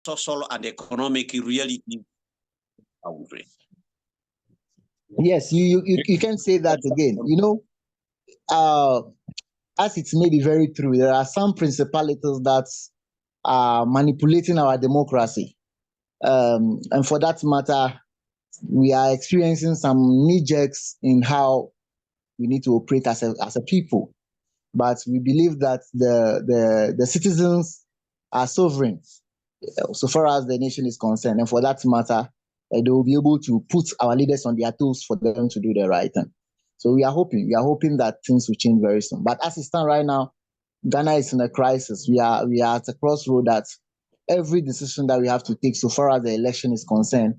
social and economic reality. Yes, you can say that again. As it may be very true, there are some principalities that are manipulating our democracy. And for that matter, we are experiencing some knee jerks in how we need to operate as a people. But we believe that the citizens are sovereign so far as the nation is concerned. And for that matter, they will be able to put our leaders on their toes for them to do the right thing. So we are hoping that things will change very soon. But as it stands right now, Ghana is in a crisis. We are at a crossroad that every decision that we have to take so far as the election is concerned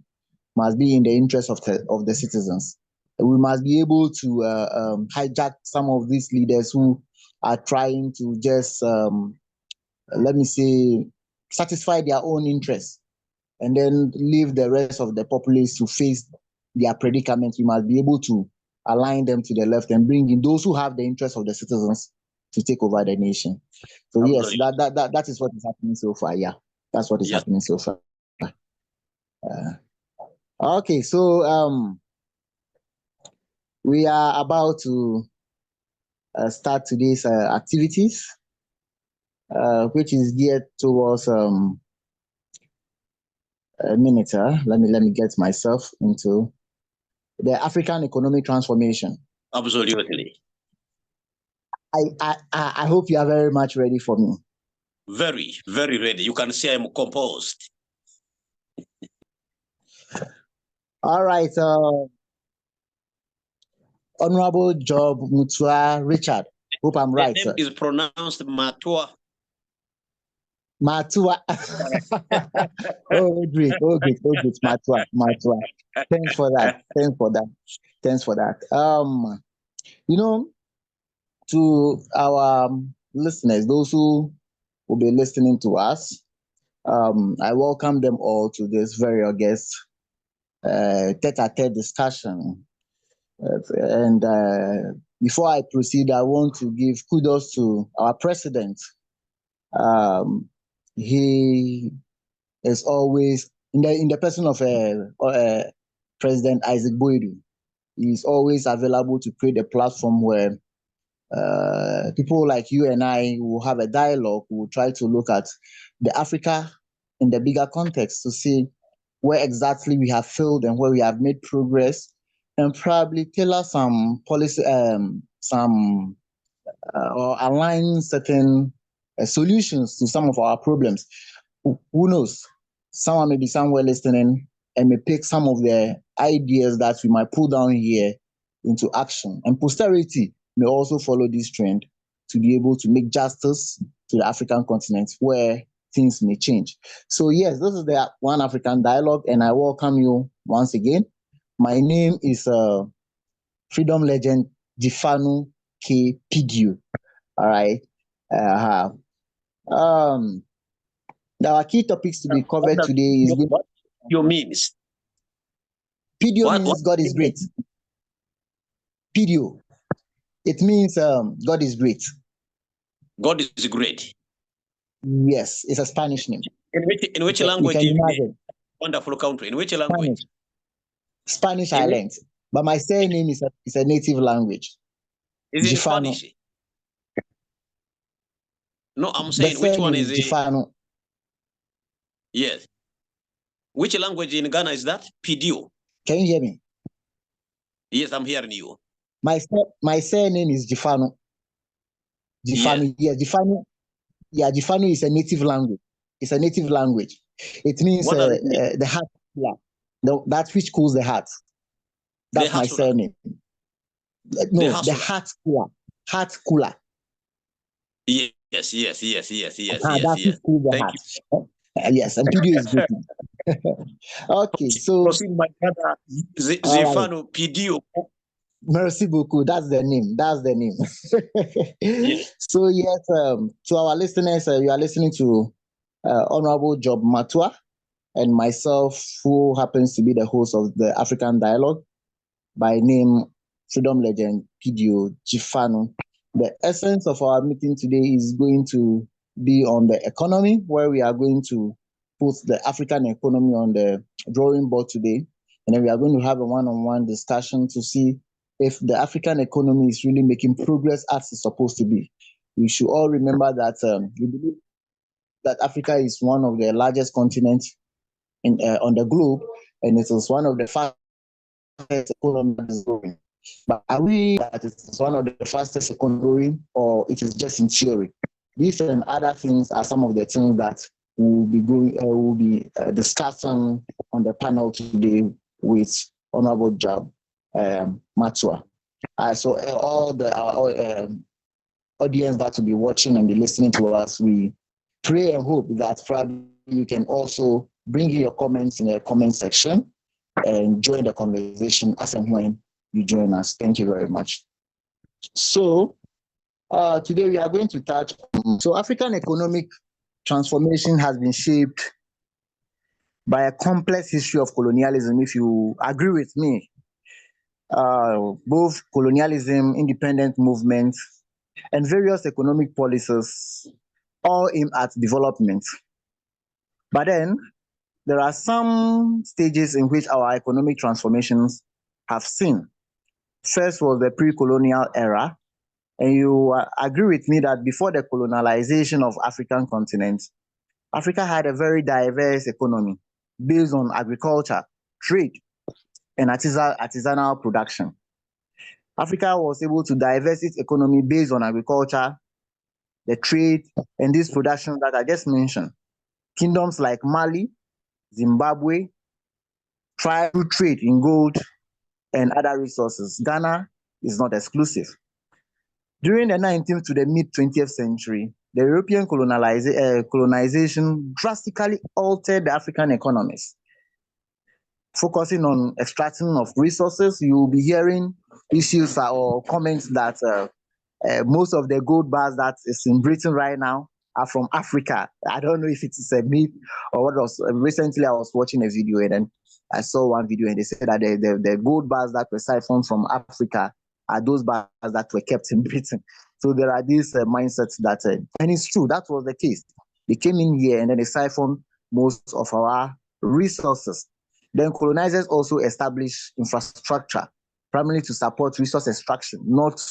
must be in the interest of the citizens. We must be able to hijack some of these leaders who are trying to just, let me say, satisfy their own interests and then leave the rest of the populace to face their predicaments. We must be able to align them to the left and bring in those who have the interests of the citizens to take over the nation. So yes, that is what is happening so far. Yeah, that's what is happening so far. Okay, so we are about to start today's activities, which is geared towards a minute. Let me get myself into the African economic transformation. Absolutely. I hope you are very much ready for me. Very, very ready. You can see I'm composed. All right. Honorable Job Mutua Richard. Hope I'm right. The name is pronounced Matua. Matua. Oh, great. Matua. Thanks for that. To our listeners, those who will be listening to us, I welcome them all to this very august tete-a-tete discussion. And before I proceed, I want to give kudos to our president. He is always in the person of President Isaac Boadu. He is always available to create a platform where people like you and I will have a dialogue. We'll try to look at the Africa in the bigger context to see where exactly we have failed and where we have made progress, and probably tailor some policy, or align certain solutions to some of our problems. Who knows? Someone may be somewhere listening and may pick some of the ideas that we might pull down here into action. And posterity may also follow this trend to be able to make justice to the African continent where things may change. So yes, this is the One African Dialogue, and I welcome you once again. My name is Freedom Legend Jifanu K. Pidio. All right. Our key topics to be covered today is what you means. Pidio means God is great. Pidio. It means God is great. God is great. Yes, it's a Spanish name. In which language? Wonderful country. In which language? Spanish I learned, but my surname is a native language. Is it in Spanish? No, I'm saying which one is it? Jifano. Yes. Which language in Ghana is that? Pidio. Can you hear me? Yes, I'm hearing you. My surname is Jifano. Jifano. Yes. Yeah, Jifano. Yeah, Jifano is a native language. It's a native language. It means the heart. Yeah. That which cools the heart. That's my surname. No, the heart cooler. Heart cooler. Yes. That's which cools the heart. Yes, and Pidio is good. Okay, so proceed, my brother. Jifano Pidio. Merci beaucoup. That's the name. Yes. So yes, to our listeners, you are listening to Honorable Job Matua and myself, who happens to be the host of the African Dialogue, by name Freedom Legend Pidio Jifano. The essence of our meeting today is going to be on the economy, where we are going to put the African economy on the drawing board today. And then we are going to have a one-on-one discussion to see if the African economy is really making progress as it's supposed to be. We should all remember that we believe that Africa is one of the largest continents on the globe, and it is one of the fastest economies that is growing. But are we that it is one of the fastest economies growing, or it is just in theory? These and other things are some of the things that we'll be discussing on the panel today with Honorable Job Matsua. So all the audience that will be watching and be listening to us, we pray and hope that probably you can also bring your comments in the comment section and join the conversation as and when you join us. Thank you very much. So today we are going to touch on, so African economic transformation has been shaped by a complex history of colonialism, if you agree with me. Both colonialism, independent movements, and various economic policies all aim at development. But then there are some stages in which our economic transformations have seen. First was the pre-colonial era, and you agree with me that before the colonialization of African continent, Africa had a very diverse economy based on agriculture, trade, and artisanal production. Africa was able to diversify its economy based on agriculture, the trade, and these productions that I just mentioned. Kingdoms like Mali, Zimbabwe, tried to trade in gold and other resources. Ghana is not exclusive. During the 19th to the mid-20th century, the European colonization drastically altered the African economies. Focusing on extracting of resources, you will be hearing issues or comments that most of the gold bars that is in Britain right now are from Africa. I don't know if it is a myth or what else. Recently, I was watching a video and then I saw one video and they said that the gold bars that were siphoned from Africa are those bars that were kept in Britain. So there are these mindsets that, and it's true, that was the case. They came in here and then they siphoned most of our resources. Then colonizers also established infrastructure, primarily to support resource extraction, not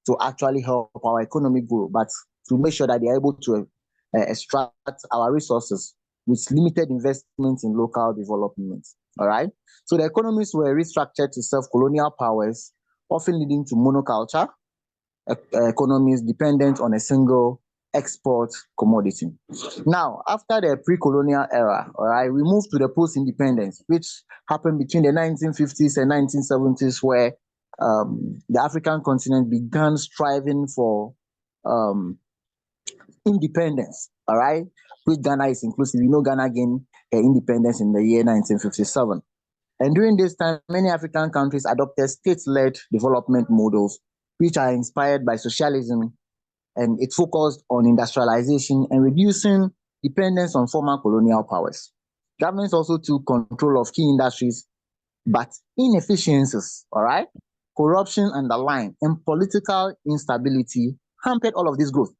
to actually help our economic grow, but to make sure that they are able to extract our resources with limited investment in local development. All right. So the economies were restructured to serve colonial powers, often leading to monoculture economies dependent on a single export commodity. Now, after the pre-colonial era, all right, we moved to the post-independence, which happened between the 1950s and 1970s, where the African continent began striving for independence, all right, which Ghana is inclusive. You know, Ghana gained independence in the year 1957. And during this time, many African countries adopted state-led development models, which are inspired by socialism, and it focused on industrialization and reducing dependence on former colonial powers. Governments also took control of key industries, but inefficiencies, all right, corruption underlined, and political instability hampered all of this growth.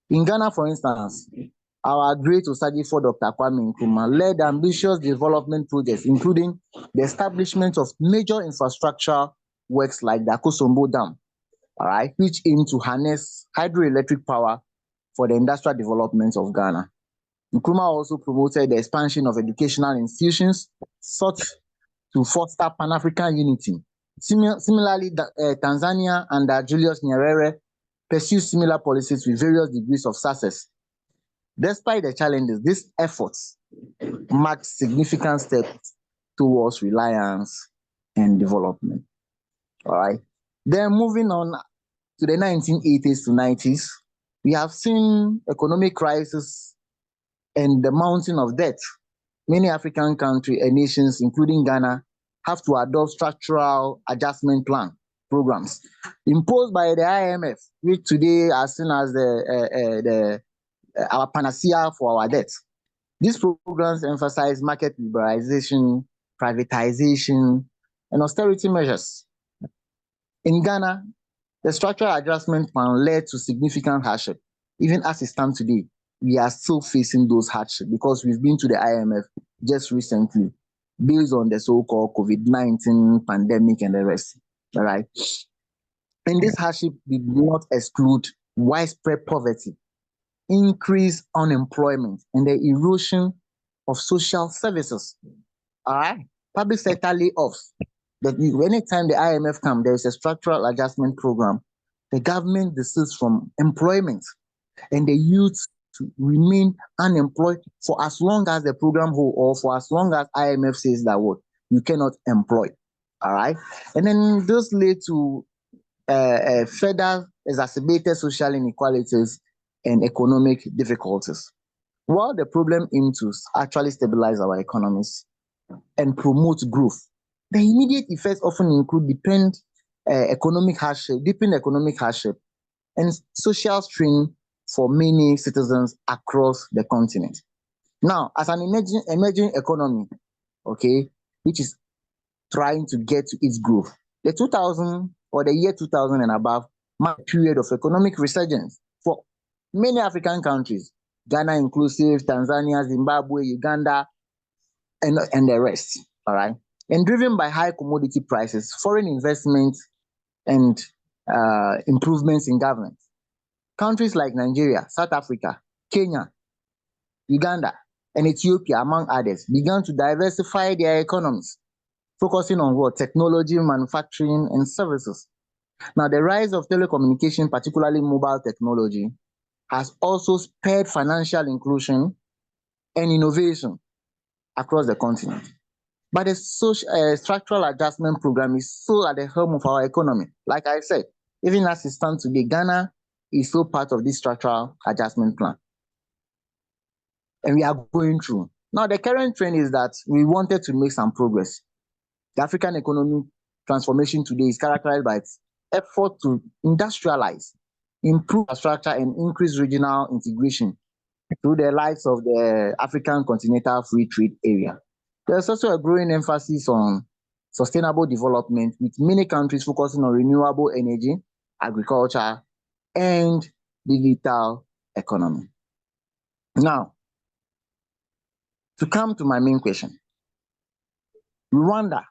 In Ghana, for instance, our great Osagyefo Dr. Kwame Nkrumah led ambitious development projects, including the establishment of major infrastructure works like the Akosombo Dam, all right, which aim to harness hydroelectric power for the industrial development of Ghana. Nkrumah also promoted the expansion of educational institutions sought to foster Pan-African unity. Similarly, Tanzania under Julius Nyerere pursued similar policies with various degrees of success. Despite the challenges, these efforts marked significant steps towards reliance and development. All right. Then moving on to the 1980s to 90s, we have seen economic crisis and the mountain of debt. Many African countries and nations, including Ghana, have to adopt structural adjustment plan programs imposed by the IMF, which today are seen as our panacea for our debt. These programs emphasize market liberalization, privatization, and austerity measures. In Ghana, the structural adjustment plan led to significant hardship, even as it stands today. we are still facing those hardships because we've been to the IMF just recently based on the so-called COVID-19 pandemic and the rest. All right. And this hardship did not exclude widespread poverty, increased unemployment, and the erosion of social services. All right. Public sector layoffs. That anytime the IMF comes, there is a structural adjustment program. The government desists from employment, and the youth to remain unemployed for as long as the program holds, or for as long as IMF says that what you cannot employ. All right. And then this led to further exacerbated social inequalities and economic difficulties. While the problem aims to actually stabilize our economies and promote growth, the immediate effects often include deepened economic hardship, and social strain for many citizens across the continent. Now, as an emerging economy, okay, which is trying to get to its growth, the 2000 or the year 2000 and above marked a period of economic resurgence for many African countries, Ghana inclusive, Tanzania, Zimbabwe, Uganda, and the rest. All right. And driven by high commodity prices, foreign investment, and improvements in government. Countries like Nigeria, South Africa, Kenya, Uganda, and Ethiopia, among others, began to diversify their economies, focusing on what? Technology, manufacturing, and services. Now, the rise of telecommunication, particularly mobile technology, has also spurred financial inclusion and innovation across the continent. But the structural adjustment program is still at the helm of our economy. Like I said, even as it stands today, Ghana is still part of this structural adjustment plan. And we are going through. Now, the current trend is that we wanted to make some progress. The African economic transformation today is characterized by its effort to industrialize, improve infrastructure, and increase regional integration through the likes of the African Continental Free Trade Area. There's also a growing emphasis on sustainable development, with many countries focusing on renewable energy, agriculture, and digital economy. Now, to come to my main question, Rwanda,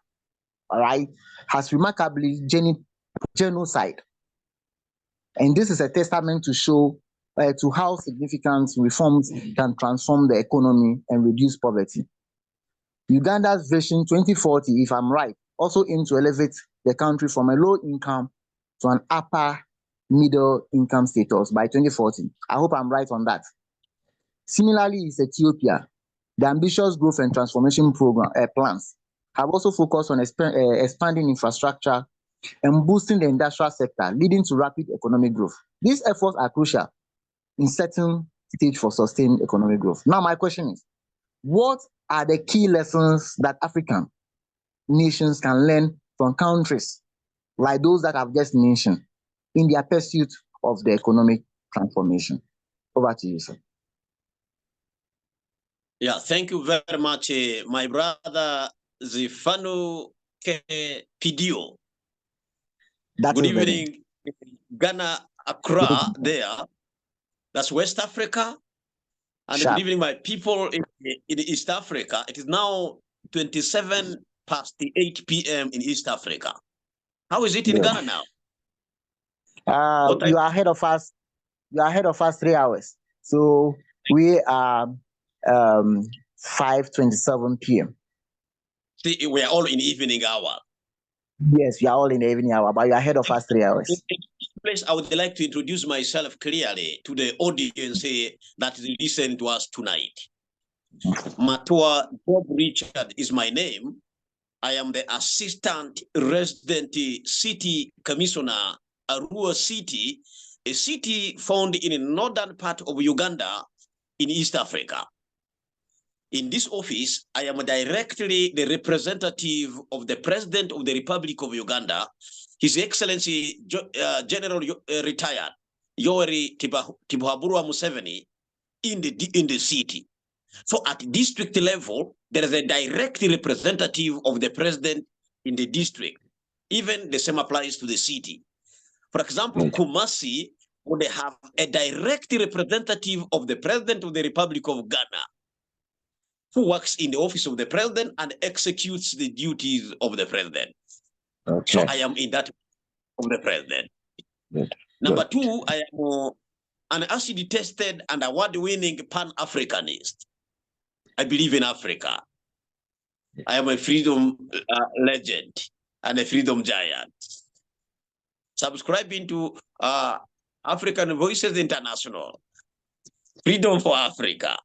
all right, has remarkably genocide. And this is a testament to show to how significant reforms can transform the economy and reduce poverty. Uganda's Vision 2040, if I'm right, also aims to elevate the country from a low income to an upper middle income status by 2040. I hope I'm right on that. Similarly, is Ethiopia. The ambitious growth and transformation program plans have also focused on expanding infrastructure and boosting the industrial sector, leading to rapid economic growth. These efforts are crucial in setting stage for sustained economic growth. Now, my question is, what are the key lessons that African nations can learn from countries like those that I've just mentioned in their pursuit of the economic transformation? Over to you, sir. Yeah, thank you very much, my brother Zifanu Pidio. Good evening, Ghana, Accra, there. That's West Africa. And good evening, my people in East Africa. It is now 27 past the 8 p.m. in East Africa. How is it in Ghana now? You are ahead of us. You are ahead of us 3 hours. So we are 5:27 p.m. See, we are all in evening hour. Yes, we are all in the evening hour, but you're ahead of us 3 hours. In this place, I would like to introduce myself clearly to the audience that is listening to us tonight. Matua Bob Richard is my name. I am the Assistant Resident City Commissioner, Arua City, a city found in the northern part of Uganda in East Africa. In this office, I am directly the representative of the President of the Republic of Uganda, His Excellency General Retired Yoweri Tibuhaburwa Museveni, in the city. So at district level, there is a direct representative of the President in the district. Even the same applies to the city. For example, Kumasi, would have a direct representative of the President of the Republic of Ghana who works in the office of the President and executes the duties of the President. Okay. So I am in that of the President. Good. Number two, I am an acid-tested and award-winning Pan-Africanist. I believe in Africa. I am a freedom legend and a freedom giant. Subscribing to African Voices International. Freedom for Africa.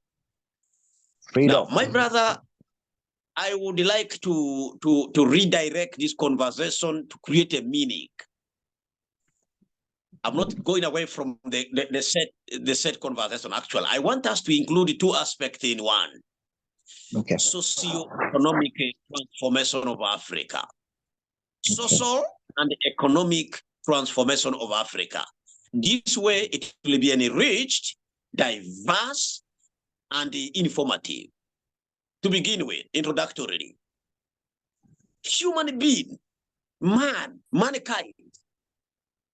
Freedom. Now, my brother, I would like to redirect this conversation to create a meaning. I'm not going away from the set conversation. Actually, I want us to include two aspects in one. Okay. Socio-economic transformation of Africa. Okay. Social and economic transformation of Africa. This way, it will be enriched, diverse, and informative. To begin with, introductorily, human being, mankind,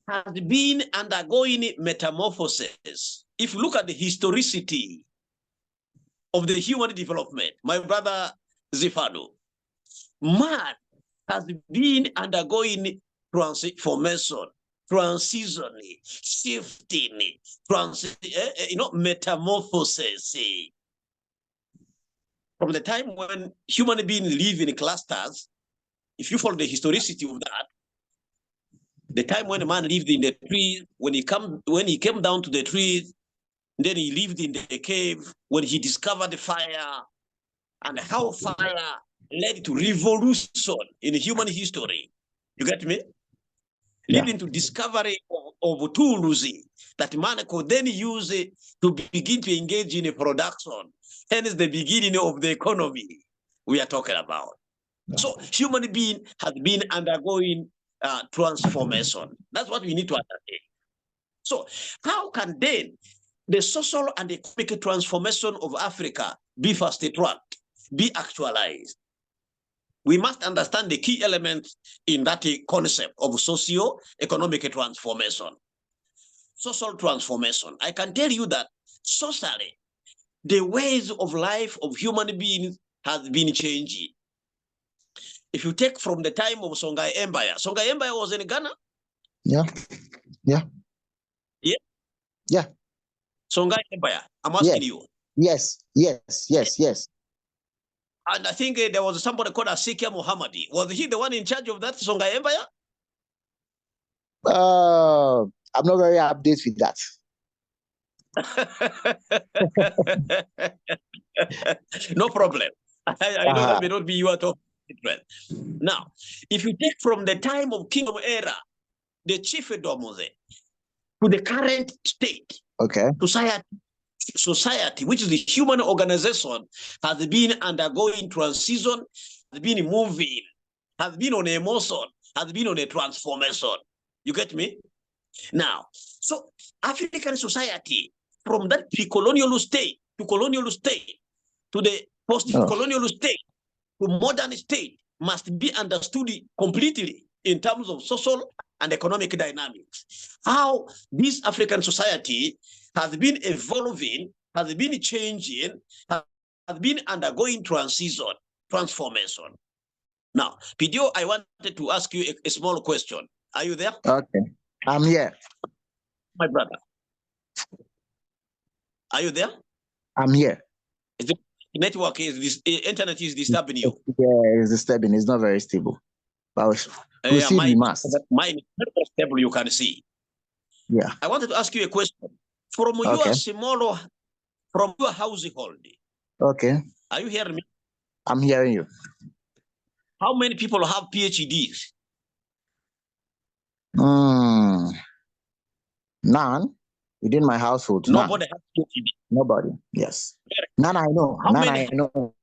has been undergoing metamorphosis. If you look at the historicity of the human development, my brother Zifano, man has been undergoing transformation, transitioning, shifting, metamorphosis. From the time when human beings live in clusters, if you follow the historicity of that, the time when a man lived in the trees, when he came down to the trees, then he lived in the cave, when he discovered the fire, and how fire led to revolution in human history. You get me? Yeah. Leading to discovery of tools that man could then use to begin to engage in a production. Hence the beginning of the economy we are talking about. Yeah. So human being has been undergoing transformation. That's what we need to understand. So how can then the social and economic transformation of Africa be fast tracked, be actualized? We must understand the key elements in that concept of socio-economic transformation. Social transformation. I can tell you that socially, the ways of life of human beings has been changing. If you take from the time of Songhai Empire was in Ghana? Yeah. Yeah. Yeah? Yeah. Songhai Empire, I'm asking you. Yes. And I think there was somebody called Asikia Muhammadi. Was he the one in charge of that Songhai Empire? I'm not very updated with that. No problem. I know that may not be your topic. Now, if you take from the time of Kingdom Era, the chiefdom to the current state, okay, society, which is the human organization, has been undergoing transition, has been moving, has been on a motion, has been on a transformation. You get me? Now, so African society, from that pre-colonial state to colonial state to the post-colonial state to modern state, must be understood completely in terms of social and economic dynamics. How this African society has been evolving, has been changing, has been undergoing transformation. Now, Pidio, I wanted to ask you a small question. Are you there? Okay, I'm here. My brother. Are you there? I'm here. The network internet is disturbing you. Yeah, it's disturbing. It's not very stable. But we must. Mine is not stable, you can see. Yeah. I wanted to ask you a question. From your small, from your household. Okay. Are you hearing me? I'm hearing you. How many people have PhDs? None within my household. Nobody has PhD. Nobody. Yes. None I know. I know.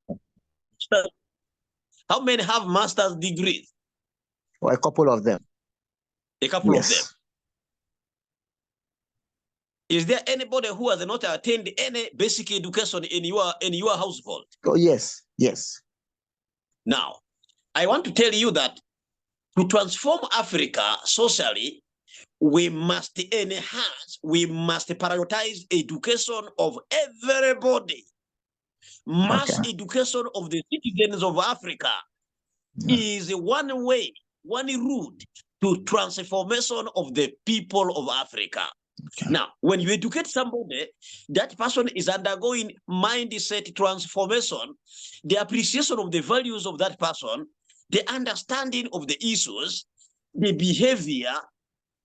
How many have master's degrees? Well, a couple of them. A couple of them. Is there anybody who has not attained any basic education in your household? Oh, yes. Yes. Now, I want to tell you that to transform Africa socially, we must enhance, we must prioritize education of everybody. Mass education of the citizens of Africa is one way, one route to transformation of the people of Africa. Now, when you educate somebody, that person is undergoing mindset transformation, the appreciation of the values of that person, the understanding of the issues, the behavior,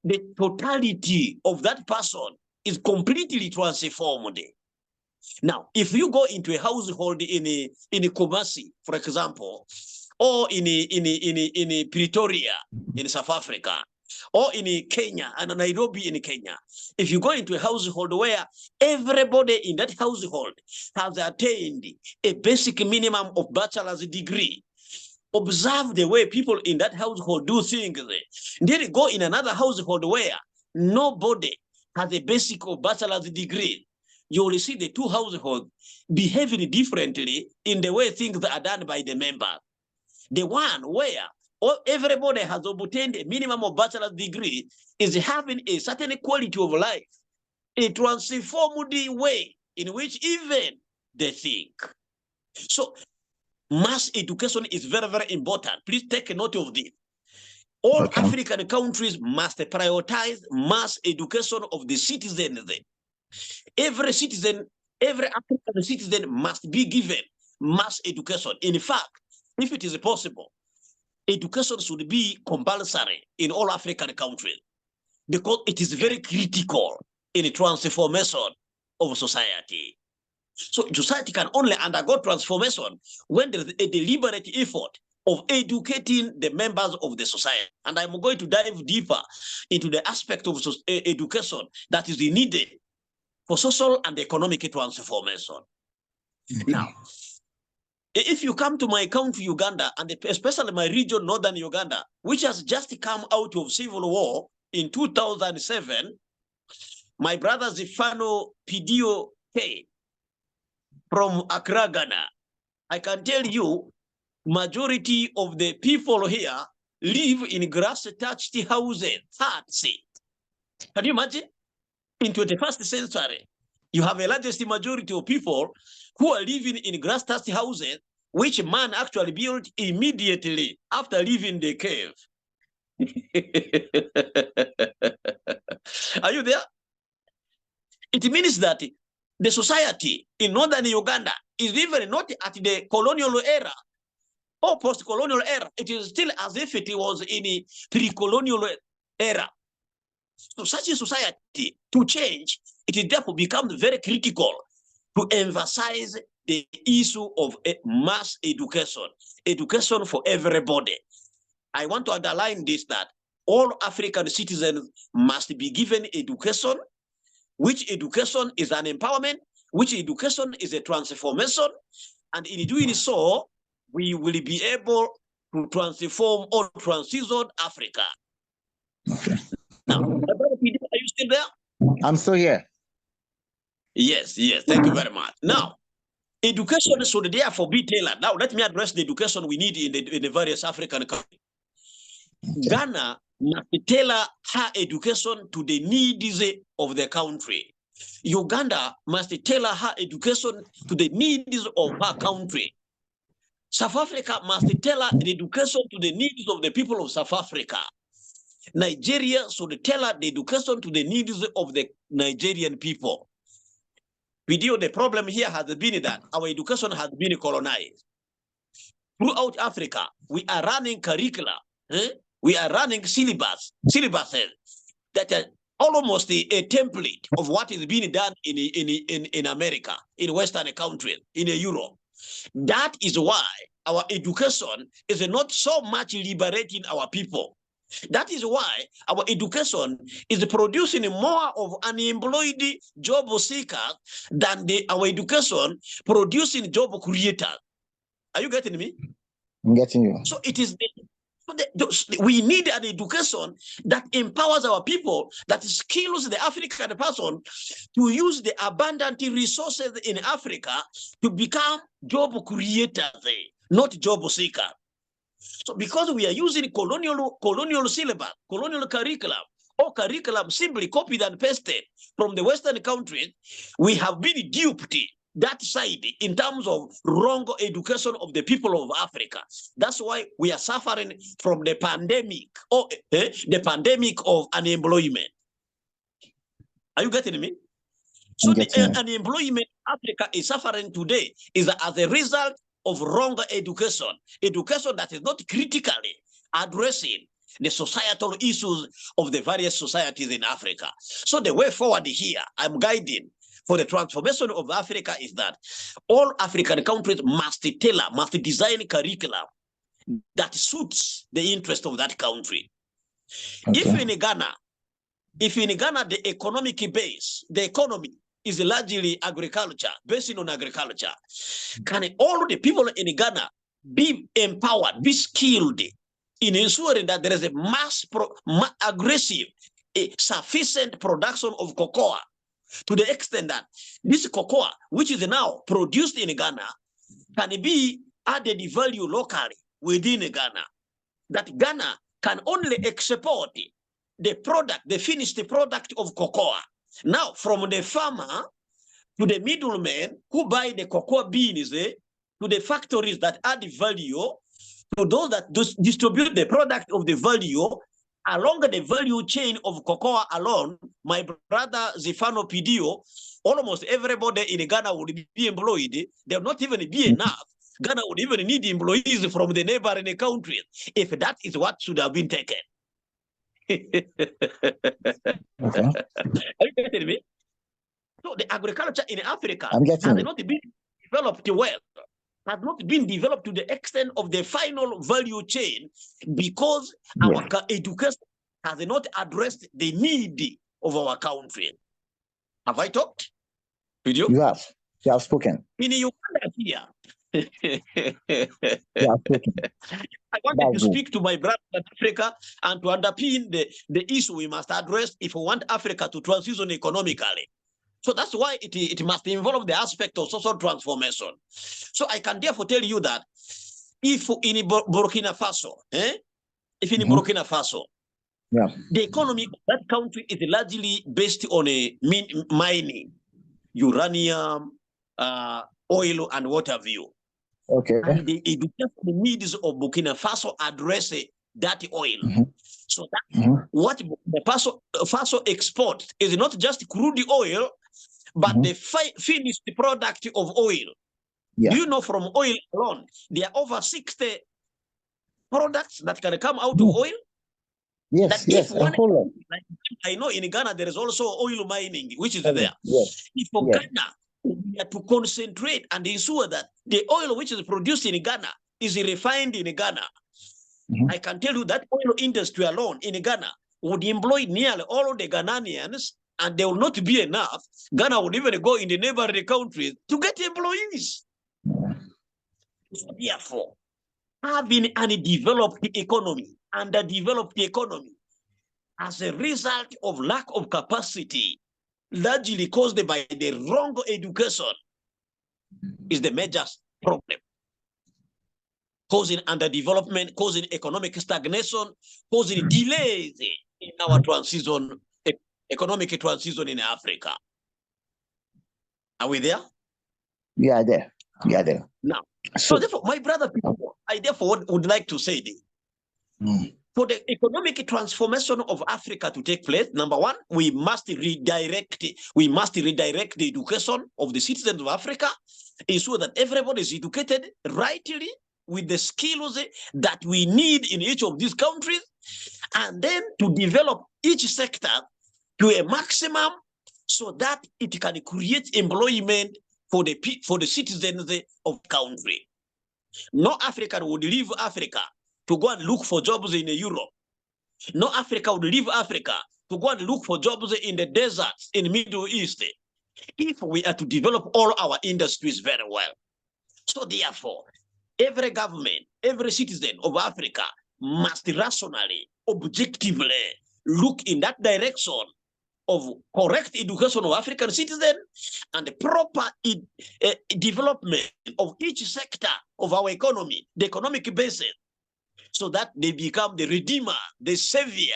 the totality of that person is completely transformed. Now, if you go into a household in a Kumasi, for example, or in Pretoria in South Africa, or in Kenya and Nairobi in Kenya, if you go into a household where everybody in that household has attained a basic minimum of bachelor's degree, observe the way people in that household do things. Then go in another household where nobody has a basic or bachelor's degree. You will see the two households behaving differently in the way things are done by the member. The one where everybody has obtained a minimum of bachelor's degree is having a certain quality of life, a transformed way in which even they think. So mass education is very, very important. Please take note of this. All African countries must prioritize mass education of the citizens. Every citizen, every African citizen must be given mass education. In fact, if it is possible, education should be compulsory in all African countries because it is very critical in the transformation of society. So society can only undergo transformation when there is a deliberate effort of educating the members of the society. And I'm going to dive deeper into the aspect of education that is needed for social and economic transformation. Now, if you come to my country, Uganda, and especially my region, Northern Uganda, which has just come out of civil war in 2007, my brother Zifano Pidio K from Accra, Ghana, I can tell you, majority of the people here live in grass-thatched houses, huts. Can you imagine? In 21st century, you have a largest majority of people who are living in grass-thatched houses, which man actually built immediately after leaving the cave. Are you there? It means that the society in Northern Uganda is even not at the colonial era or post-colonial era. It is still as if it was in a pre-colonial era. So such a society to change, it therefore becomes very critical to emphasize the issue of mass education, education for everybody. I want to underline this, that all African citizens must be given education, which education is an empowerment, which education is a transformation, and in doing so, we will be able to transform or transition Africa. Okay. Now, are you still there? I'm still here. Yes, yes, thank you very much. Now, education should therefore be tailored. Now, let me address the education we need in the various African countries. Okay. Ghana must tailor her education to the needs of the country. Uganda must tailor her education to the needs of her country. South Africa must tailor the education to the needs of the people of South Africa. Nigeria should tailor the education to the needs of the Nigerian people. The problem here has been that our education has been colonized. Throughout Africa, we are running curricula, we are running syllabuses that are almost a template of what is being done in America, in Western countries, in Europe. That is why our education is not so much liberating our people. That is why our education is producing more of unemployed job seekers than our education producing job creators. Are you getting me? I'm getting you. So it is we need an education that empowers our people, that skills the African person to use the abundant resources in Africa to become job creators, not job seekers. So because we are using colonial syllabus, colonial curriculum, or curriculum simply copied and pasted from the Western countries, we have been duped that side in terms of wrong education of the people of Africa. That's why we are suffering from the pandemic, or the pandemic of unemployment. Are you getting me? So the unemployment Africa is suffering today is as a result of wrong education, education that is not critically addressing the societal issues of the various societies in Africa. So the way forward here, I'm guiding for the transformation of Africa is that all African countries must tailor, must design curriculum that suits the interest of that country. Okay. If in Ghana the economic base, the economy is largely agriculture, based on agriculture, can all the people in Ghana be empowered, be skilled in ensuring that there is a aggressive, sufficient production of cocoa, to the extent that this cocoa, which is now produced in Ghana, can be added value locally within Ghana, that Ghana can only export the product, the finished product of cocoa. Now, from the farmer to the middleman who buy the cocoa beans, to the factories that add value, to those that distribute the product of the value, along the value chain of cocoa alone, my brother Zifano Pidio, almost everybody in Ghana would be employed. There will not even be enough. Ghana would even need employees from the neighboring countries if that is what should have been taken. Okay. Are you getting me? So the agriculture in Africa has not been developed well, has not been developed to the extent of the final value chain, because our education has not addressed the need of our country. Have I talked with you? You have. You have spoken. In Uganda here, I wanted to speak to my brother in Africa and to underpin the issue we must address if we want Africa to transition economically. So that's why it must involve the aspect of social transformation. So I can therefore tell you that if in Burkina Faso, Burkina Faso, the economy of that country is largely based on mining, uranium, oil, and what have you. Okay. And the education needs of Burkina Faso address that oil. So that what Burkina Faso exports is not just crude oil, but the finished product of oil. Do you know from oil alone, there are over 60 products that can come out of oil? Yes, yes. I know in Ghana there is also oil mining, which is there. Yes. If for Ghana, we have to concentrate and ensure that the oil which is produced in Ghana is refined in Ghana. I can tell you that oil industry alone in Ghana would employ nearly all of the Ghanaians, and there will not be enough. Ghana would even go in the neighboring countries to get employees. So therefore, having an undeveloped economy, underdeveloped economy, as a result of lack of capacity, largely caused by the wrong education, is the major problem. Causing underdevelopment, causing economic stagnation, causing delays in our transition, economic transition in Africa. Are we there? We are there. We are there. Now, so therefore, my brother, I therefore would like to say this. For the economic transformation of Africa to take place, number one, we must redirect the education of the citizens of Africa, ensure that everybody is educated rightly with the skills that we need in each of these countries, and then to develop each sector to a maximum so that it can create employment for the citizens of the country. No African would leave Africa to go and look for jobs in Europe. No Africa would leave Africa to go and look for jobs in the deserts in the Middle East if we are to develop all our industries very well. So therefore, every government, every citizen of Africa must rationally, objectively look in that direction of correct education of African citizens and the proper development of each sector of our economy, the economic basis, so that they become the redeemer, the savior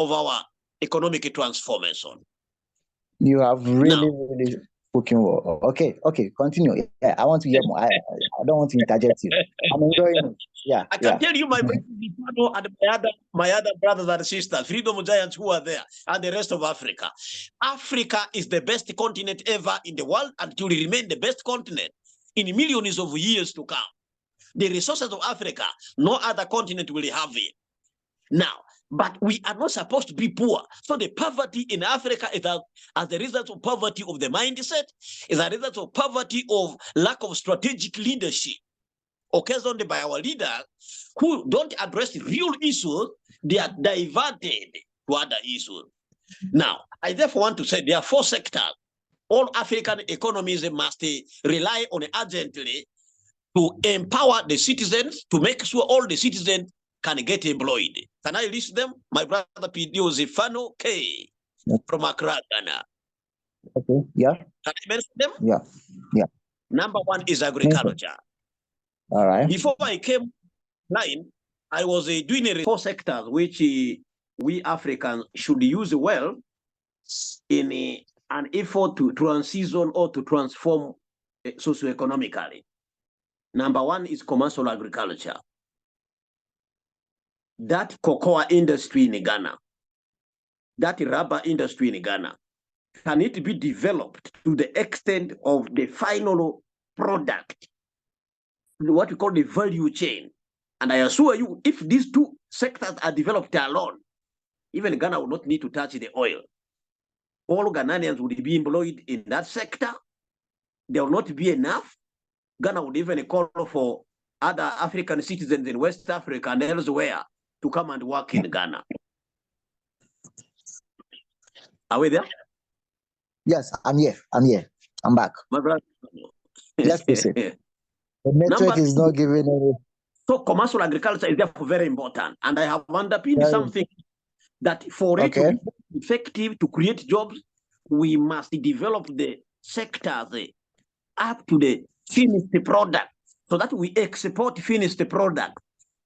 of our economic transformation. You have really, Now, really spoken well. Okay, continue. Yeah, I want to hear more. I don't want to interject you. I'm enjoying it. Yeah, I can tell you, my brother and my other brothers and sisters, freedom giants who are there, and the rest of Africa. Africa is the best continent ever in the world, and it will remain the best continent in millions of years to come. The resources of Africa, no other continent will have it. Now, but we are not supposed to be poor. So the poverty in Africa is as a result of poverty of the mindset, is a result of poverty of lack of strategic leadership occasioned by our leaders who don't address real issues. They are diverted to other issues. Now, I therefore want to say there are 4 sectors. All African economies must rely on urgently to empower the citizens, to make sure all the citizens can get employed. Can I list them? My brother P.D.O. Zifano K. from Accra, Ghana. Okay, yeah. Can I mention them? Yeah. Number 1 is agriculture. All right. Before I came line, I was doing 4 sectors which we Africans should use well in an effort to transition or to transform socioeconomically. Number 1 is commercial agriculture. That cocoa industry in Ghana, that rubber industry in Ghana, can it be developed to the extent of the final product, what we call the value chain? And I assure you, if these 2 sectors are developed alone, even Ghana will not need to touch the oil. All Ghanaians would be employed in that sector. There will not be enough. Ghana would even call for other African citizens in West Africa and elsewhere to come and work in Ghana. Are we there? Yes, I'm here. I'm back. My brother. Yes, proceed. The network is not giving any. So commercial agriculture is therefore very important. And I have underpinned something that for it to be effective, to create jobs, we must develop the sectors up to the finished product so that we export finished product.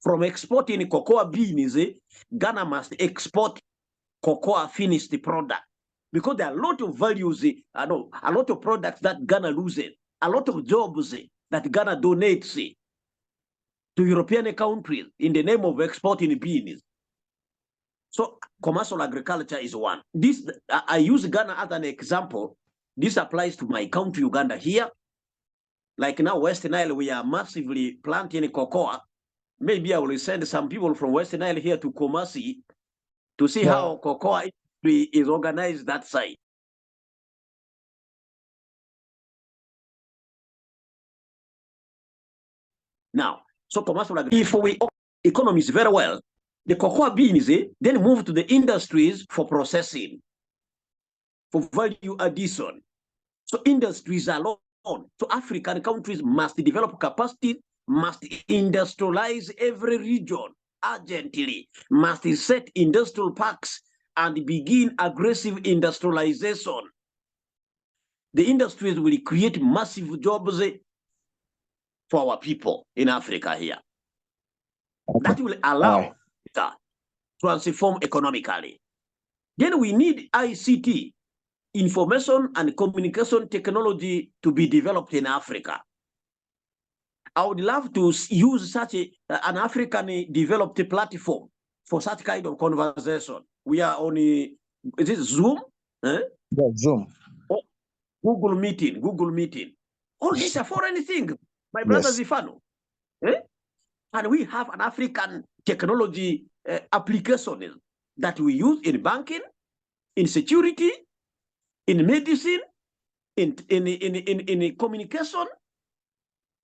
From exporting cocoa beans, Ghana must export cocoa finished product because there are a lot of values, a lot of products that Ghana loses, a lot of jobs that Ghana donates to European countries in the name of exporting beans. So commercial agriculture is one. This I use Ghana as an example. This applies to my country, Uganda here. Like now, West Nile, we are massively planting cocoa. Maybe I will send some people from West Nile here to Kumasi to see how cocoa industry is organized that side. Now, so commercial agriculture, if we economies very well, the cocoa beans then move to the industries for processing, for value addition. So industries alone. So African countries must develop capacity, must industrialize every region urgently, must set industrial parks and begin aggressive industrialization. The industries will create massive jobs for our people in Africa here. That will allow to transform economically. Then we need ICT, information and communication technology, to be developed in Africa. I would love to use such an African developed platform for such kind of conversation. We are on is it Zoom? Yeah, Zoom. Oh, Google Meeting. All these are foreign things, my brother Zifano. And we have an African technology application that we use in banking, in security, in medicine, in communication.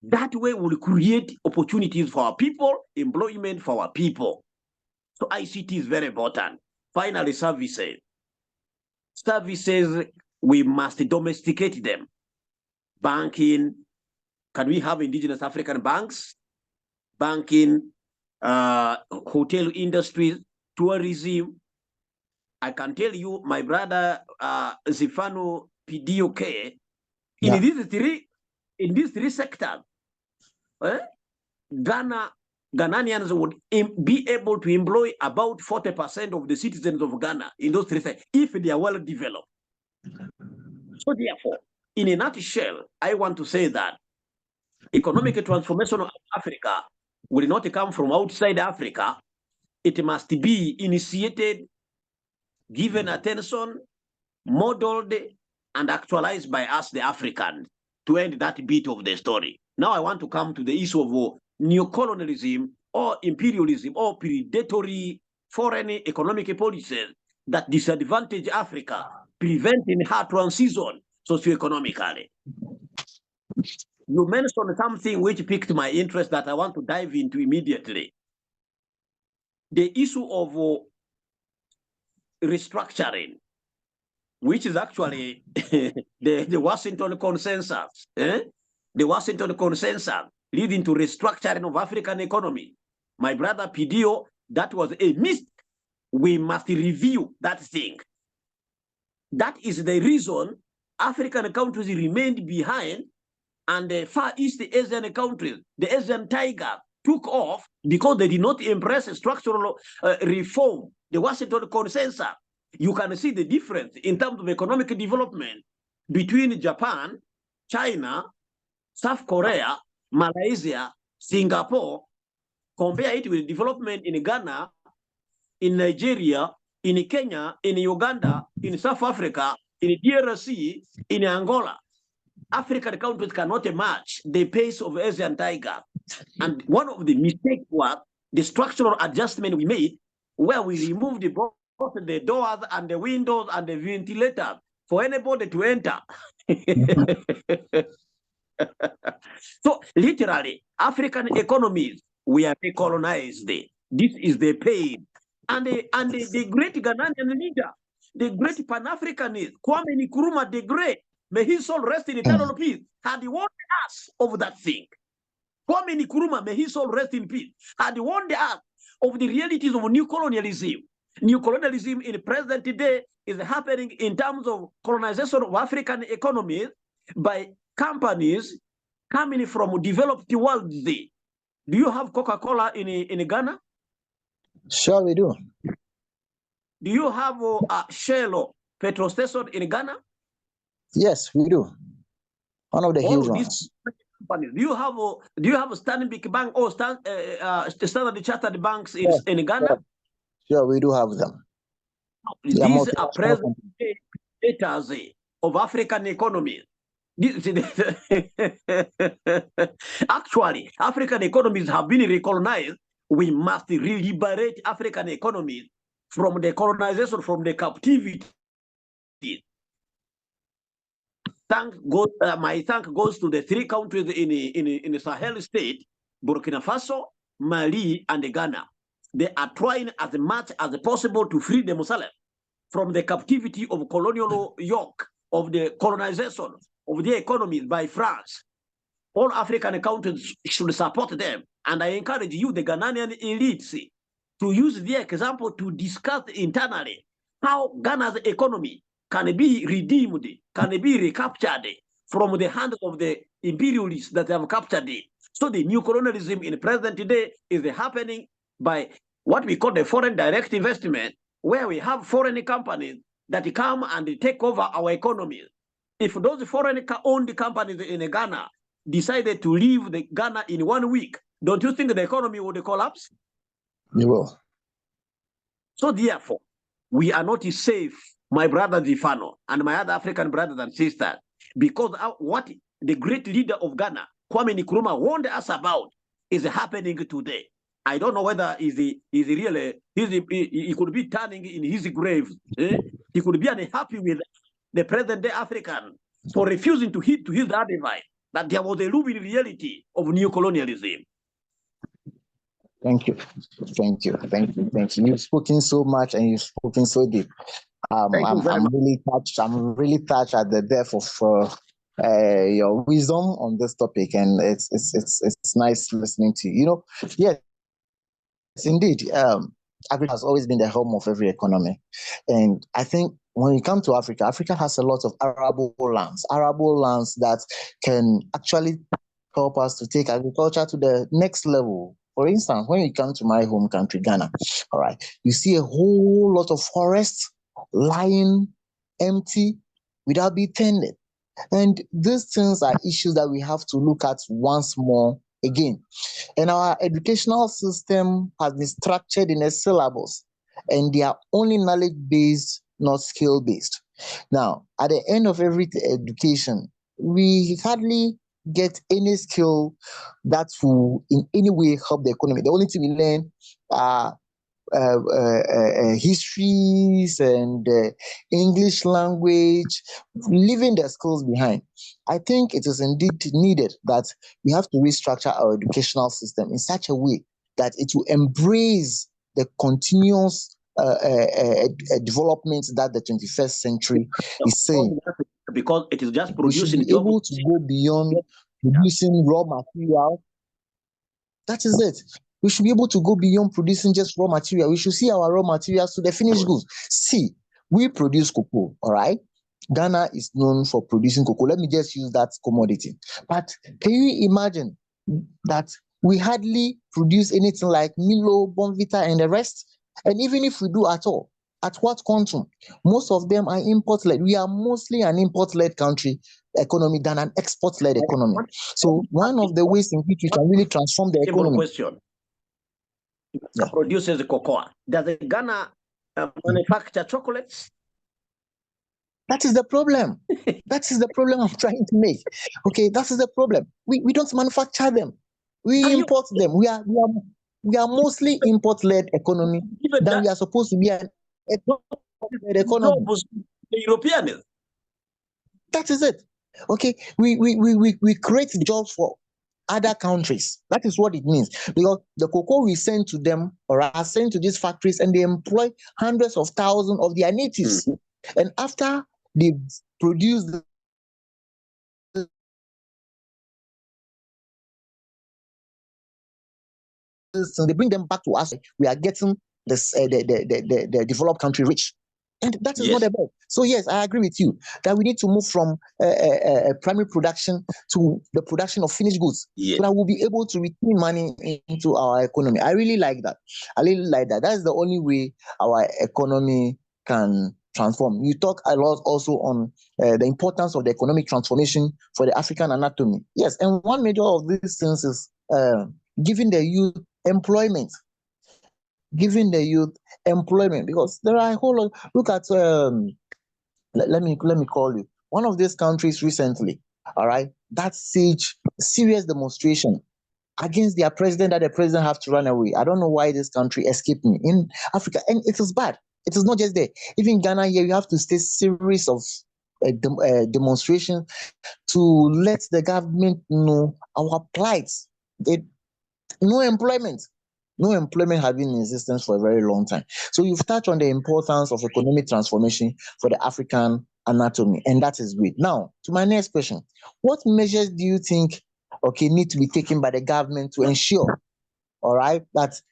That way will create opportunities for our people, employment for our people. So ICT is very important. Finally, services. Services, we must domesticate them. Banking, can we have indigenous African banks? Banking, hotel industries, tourism. I can tell you, my brother Zifano PDOK, in these three sectors, Ghana Ghanaians would be able to employ about 40% of the citizens of Ghana in those 3 sectors if they are well developed. So therefore, in a nutshell, I want to say that economic transformation of Africa will not come from outside Africa. It must be initiated, given attention, modeled, and actualized by us, the Africans, to end that bit of the story. Now I want to come to the issue of neocolonialism or imperialism or predatory foreign economic policies that disadvantage Africa, preventing her transition socioeconomically. You mentioned something which piqued my interest that I want to dive into immediately. The issue of restructuring, which is actually the Washington Consensus, the Washington Consensus leading to restructuring of African economy. My brother Pidio, that was a mistake. We must review that thing. That is the reason African countries remained behind, and the Far East Asian countries, the Asian tiger, took off because they did not embrace structural reform, the Washington Consensus. You can see the difference in terms of economic development between Japan, China, South Korea, Malaysia, Singapore. Compare it with development in Ghana, in Nigeria, in Kenya, in Uganda, in South Africa, in DRC, in Angola. African countries cannot match the pace of Asian tiger. And one of the mistakes was the structural adjustment we made, where we removed both the doors and the windows and the ventilators for anybody to enter. So literally, African economies were decolonized. This is the pain. And the great Ghanaian leader, the great Pan-Africanist, Kwame Nkrumah the Great, may his soul rest in eternal peace, had warned us of that thing. Kwame Nkrumah, may his soul rest in peace, had warned us of the realities of new colonialism. New colonialism in present day is happening in terms of colonization of African economies by companies coming from developed world. Do you have Coca-Cola in Ghana? Sure, we do. Do you have Shell petrol station in Ghana? Yes, we do. One of the huge ones. Do you have a Stanbic Bank or Standard Chartered banks in Ghana? Sure, we do have them. These are present data of African economies. Actually, African economies have been recolonized. We must liberate African economies from the colonization, from the captivity. My thank goes to the 3 countries in the Sahel state, Burkina Faso, Mali, and Ghana. They are trying as much as possible to free themselves from the captivity of colonial yoke, of the colonization of their economies by France. All African countries should support them. And I encourage you, the Ghanaian elites, to use their example to discuss internally how Ghana's economy can be redeemed, can be recaptured from the hand of the imperialists that have captured it. So the new colonialism in present day is happening by what we call the foreign direct investment, where we have foreign companies that come and take over our economies. If those foreign-owned companies in Ghana decided to leave Ghana in 1 week, don't you think the economy would collapse? It will. So therefore, we are not safe, my brother Zifano and my other African brothers and sisters, because what the great leader of Ghana, Kwame Nkrumah, warned us about is happening today. I don't know whether he could be turning in his grave. He could be unhappy with the present day African for refusing to heed to his advice that there was a looming reality of neocolonialism. Thank you. Thank you. Thank you. Thank you. You've spoken so much and you've spoken so deep. I'm really touched. I'm really touched at the depth of your wisdom on this topic, and it's nice listening to you. You know, yes, indeed. Africa has always been the home of every economy, and I think when we come to Africa, Africa has a lot of arable lands that can actually help us to take agriculture to the next level. For instance, when you come to my home country, Ghana, all right, you see a whole lot of forests lying empty without being tended. And these things are issues that we have to look at once more again. And our educational system has been structured in a syllabus, and they are only knowledge based, not skill based. Now, at the end of every education, we hardly get any skill that will in any way help the economy. The only thing we learn are histories and English language, leaving their skills behind. I think it is indeed needed that we have to restructure our educational system in such a way that it will embrace the continuous development that the 21st century is saying. Because it is just We should producing be able to go beyond producing raw material. That is it. We should be able to go beyond producing just raw material. We should see our raw materials to the finished goods. See, we produce cocoa, all right? Ghana is known for producing cocoa. Let me just use that commodity. But can you imagine that we hardly produce anything like Milo, Bonvita, and the rest? And even if we do at all, at what quantum? Most of them are import-led. We are mostly an import-led country economy than an export-led economy. So one of the ways in which we can really transform the economy. Question. Produces the cocoa. Does the Ghana manufacture chocolates? That is the problem. That is the problem I'm trying to make. Okay, that is the problem. We don't manufacture them. We import them. We are mostly import-led economy than we are supposed to be an export-led economy. The European. That is it. Okay, we create jobs for other countries. That is what it means. Because the cocoa we send to them or are sent to these factories, and they employ hundreds of thousands of their natives. And after they produce this, and they bring them back to us, we are getting this the developed country rich. And that is not the best. So yes, I agree with you that we need to move from primary production to the production of finished goods, so that we'll be able to return money into our economy. I really like that. I really like that. That's the only way our economy can transform. You talk a lot also on the importance of the economic transformation for the African anatomy. Yes, and one major of these things is giving the youth employment. Giving the youth employment, because there are a whole lot. Look at let me call you one of these countries recently, all right, that serious demonstration against their president, that the president have to run away. I don't know why this country escaped me in Africa, and it is bad. It is not just there. Even Ghana here, you have to stay series of demonstrations to let the government know our plight. No employment. No employment has been in existence for a very long time. So you've touched on the importance of economic transformation for the African anatomy, and that is great. Now, to my next question, what measures do you think need to be taken by the government to ensure, all right, that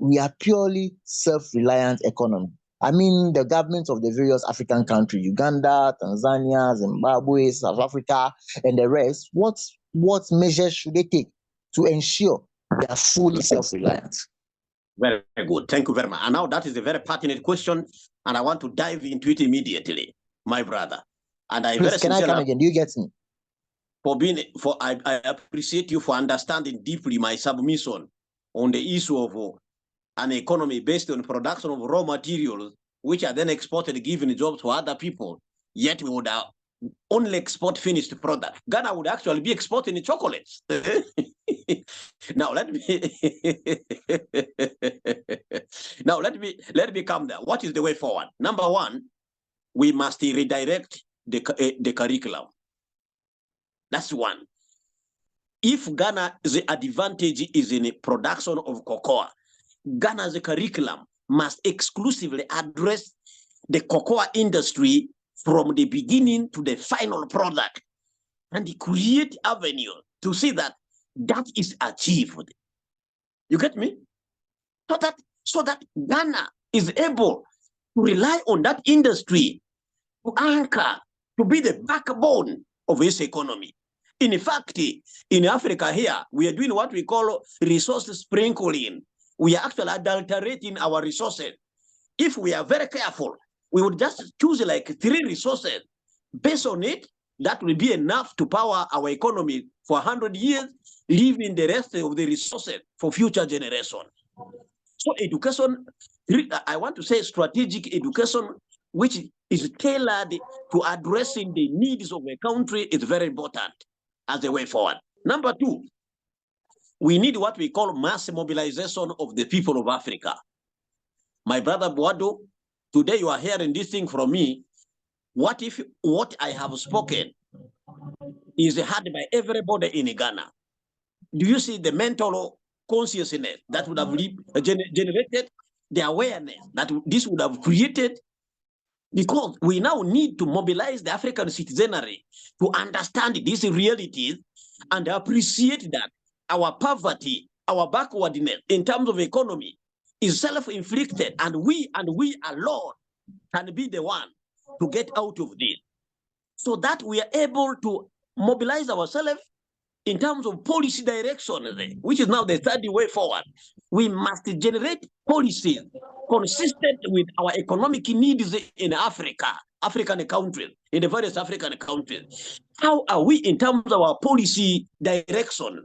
we are purely self-reliant economy? I mean, the governments of the various African countries, Uganda, Tanzania, Zimbabwe, South Africa, and the rest, what measures should they take to ensure they are fully self-reliant? Very good. Thank you very much. And now that is a very pertinent question, and I want to dive into it immediately, my brother. And I Please, can I come again? Do you get me? I appreciate you for understanding deeply my submission on the issue of an economy based on production of raw materials, which are then exported, giving jobs to other people. Yet we would only export finished product. Ghana would actually be exporting chocolates. Now let me come there. What is the way forward? Number one, we must redirect the curriculum. That's one. If Ghana's advantage is in the production of cocoa, Ghana's curriculum must exclusively address the cocoa industry from the beginning to the final product, and create avenue to see that is achieved. You get me? So that Ghana is able to rely on that industry to anchor, to be the backbone of its economy. In fact, in Africa here, we are doing what we call resource sprinkling. We are actually adulterating our resources. If we are very careful, we would just choose like 3 resources. Based on it, that will be enough to power our economy for 100 years, leaving the rest of the resources for future generations. So education, I want to say strategic education, which is tailored to addressing the needs of a country, is very important as a way forward. Number 2, we need what we call mass mobilization of the people of Africa. My brother Boado, today you are hearing this thing from me. What if what I have spoken is heard by everybody in Ghana? Do you see the mental consciousness that would have generated, the awareness that this would have created? Because we now need to mobilize the African citizenry to understand these realities and appreciate that our poverty, our backwardness in terms of economy is self-inflicted, and we alone can be the one to get out of this, so that we are able to mobilize ourselves in terms of policy direction, which is now the third way forward. We must generate policies consistent with our economic needs in African countries, in the various African countries. How are we in terms of our policy direction?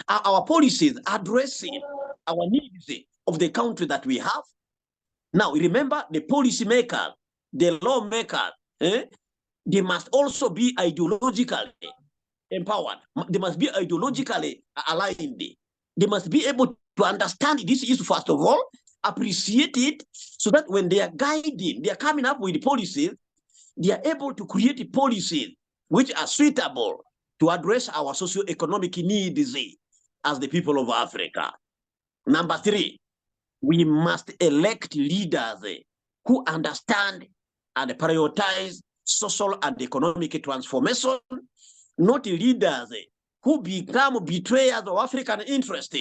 Are our policies addressing our needs of the country that we have? Now, remember, the policymakers, the lawmakers, they must also be ideologically empowered. They must be ideologically aligned. They must be able to understand this issue, first of all, appreciate it, so that when they are guiding, they are coming up with policies, they are able to create policies which are suitable to address our socio-economic needs as the people of Africa. Number 3, we must elect leaders who understand and prioritize social and economic transformation, not leaders who become betrayers of African interest,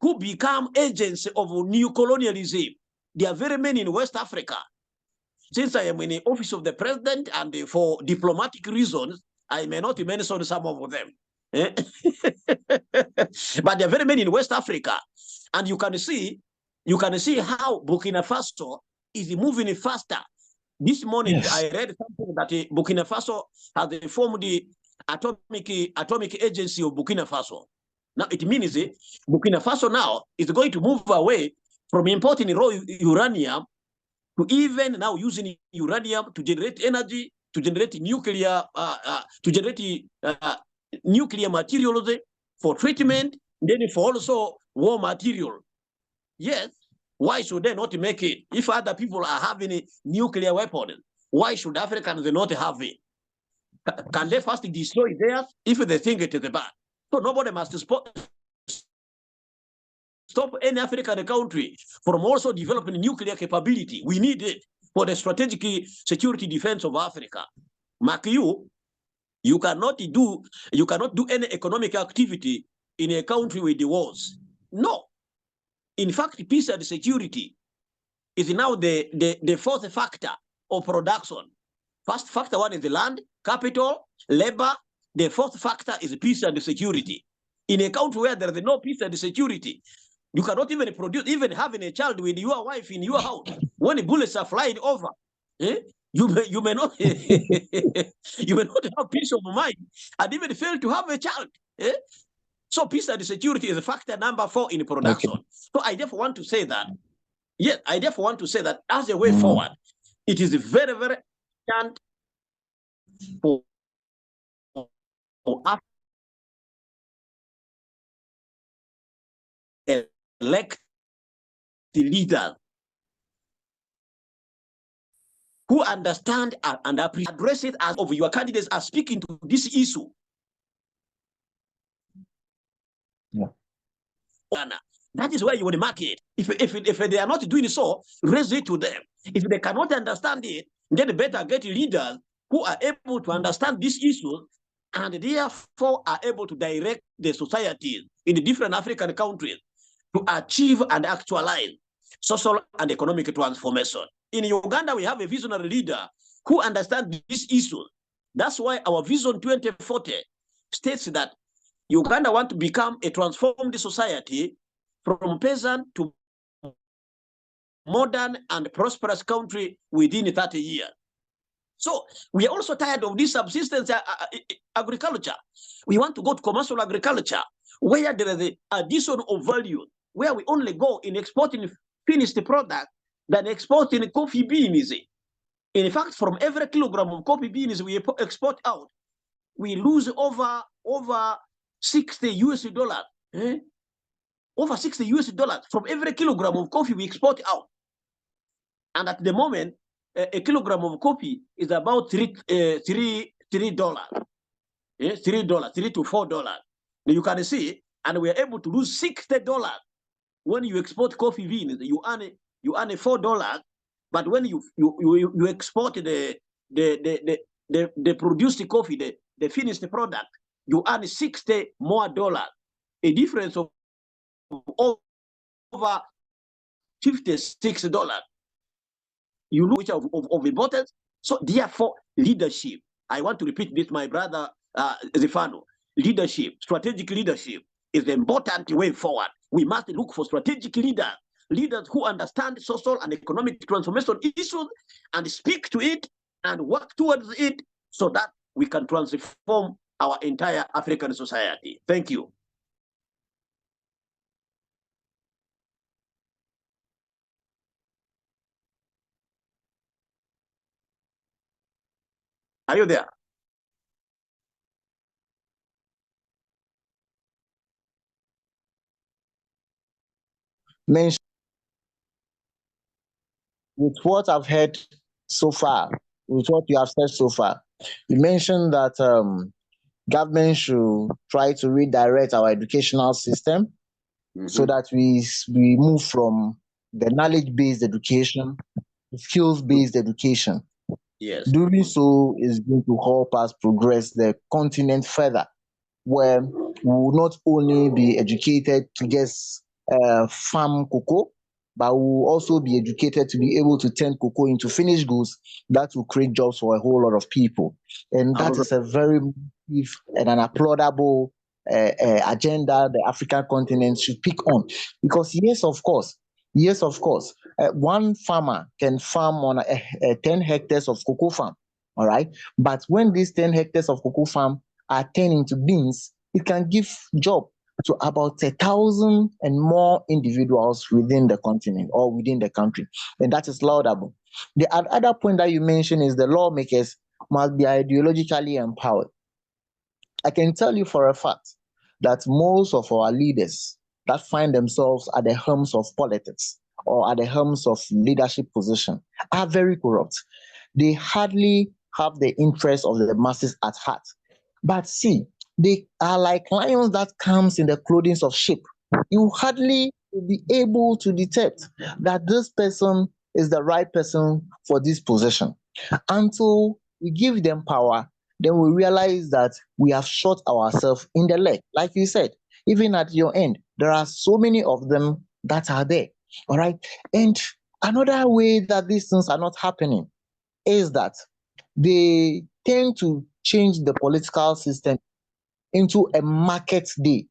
who become agents of new colonialism. There are very many in West Africa. Since I am in the office of the president and for diplomatic reasons, I may not mention some of them. But there are very many in West Africa. And you can see how Burkina Faso is moving faster. This morning, yes, I read something that Burkina Faso has formed the atomic agency of Burkina Faso. Now, it means Burkina Faso now is going to move away from importing raw uranium to even now using uranium to generate energy, to generate nuclear, nuclear materials for treatment, then for also war material. Yes. Why should they not make it? If other people are having a nuclear weapon, why should Africans not have it? Can they first destroy theirs if they think it is bad? So nobody must stop any African country from also developing nuclear capability. We need it for the strategic security defense of Africa. Mark, you cannot do any economic activity in a country with the wars. No. In fact, peace and security is now the fourth factor of production. First factor 1 is the land, capital, labor. The fourth factor is peace and security. In a country where there is no peace and security, you cannot even produce, even having a child with your wife in your house. When the bullets are flying over, you may not you may not have peace of mind and even fail to have a child. So peace and security is factor number 4 in production. Okay. So I therefore want to say that, yes, I therefore want to say that as a way forward, it is very, very important for us to elect the leaders who understand and address it as of your candidates are speaking to this issue. Yeah. That is where you want to mark it. If they are not doing so, raise it to them. If they cannot understand it, then better get leaders who are able to understand these issues and therefore are able to direct the societies in the different African countries to achieve and actualize social and economic transformation. In Uganda, we have a visionary leader who understands these issues. That's why our Vision 2040 states that Uganda want to become a transformed society from peasant to modern and prosperous country within 30 years. So we are also tired of this subsistence agriculture. We want to go to commercial agriculture where there is the addition of value, where we only go in exporting finished product than exporting coffee beans. In fact, from every kilogram of coffee beans we export out, we lose over 60 US dollars. Over 60 US dollars from every kilogram of coffee we export out. And at the moment, a kilogram of coffee is about $3. $3 to $4. You can see, and we are able to lose $60 when you export coffee beans. You earn $4, but when you export the produced coffee, the finished product, you earn $60 more, a difference of over $56. You know which of importance. So therefore, leadership. I want to repeat this, my brother Zefano. Leadership, strategic leadership is the important way forward. We must look for strategic leaders who understand social and economic transformation issues and speak to it and work towards it so that we can transform our entire African society. Thank you. Are you there? Mention with what I've heard so far, with what you have said so far, you mentioned that government should try to redirect our educational system so that we move from the knowledge-based education to skills-based education. Yes. Doing so is going to help us progress the continent further, where we will not only be educated to just farm cocoa, but we will also be educated to be able to turn cocoa into finished goods that will create jobs for a whole lot of people. And that is a very and an applaudable agenda the African continent should pick on. Because yes, of course, one farmer can farm on 10 hectares of cocoa farm, all right? But when these 10 hectares of cocoa farm are turned into beans, it can give job to about 1,000 and more individuals within the continent or within the country. And that is laudable. The other point that you mentioned is the lawmakers must be ideologically empowered. I can tell you for a fact that most of our leaders that find themselves at the helms of politics or at the helms of leadership position are very corrupt. They hardly have the interest of the masses at heart. But see, they are like lions that comes in the clothing of sheep. You hardly will be able to detect that this person is the right person for this position. Until we give them power, then we realize that we have shot ourselves in the leg. Like you said, even at your end, there are so many of them that are there. All right. And another way that these things are not happening is that they tend to change the political system into a market day.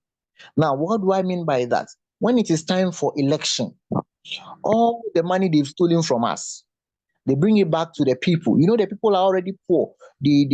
Now, what do I mean by that? When it is time for election, all the money they've stolen from us, they bring it back to the people. You know, the people are already poor. They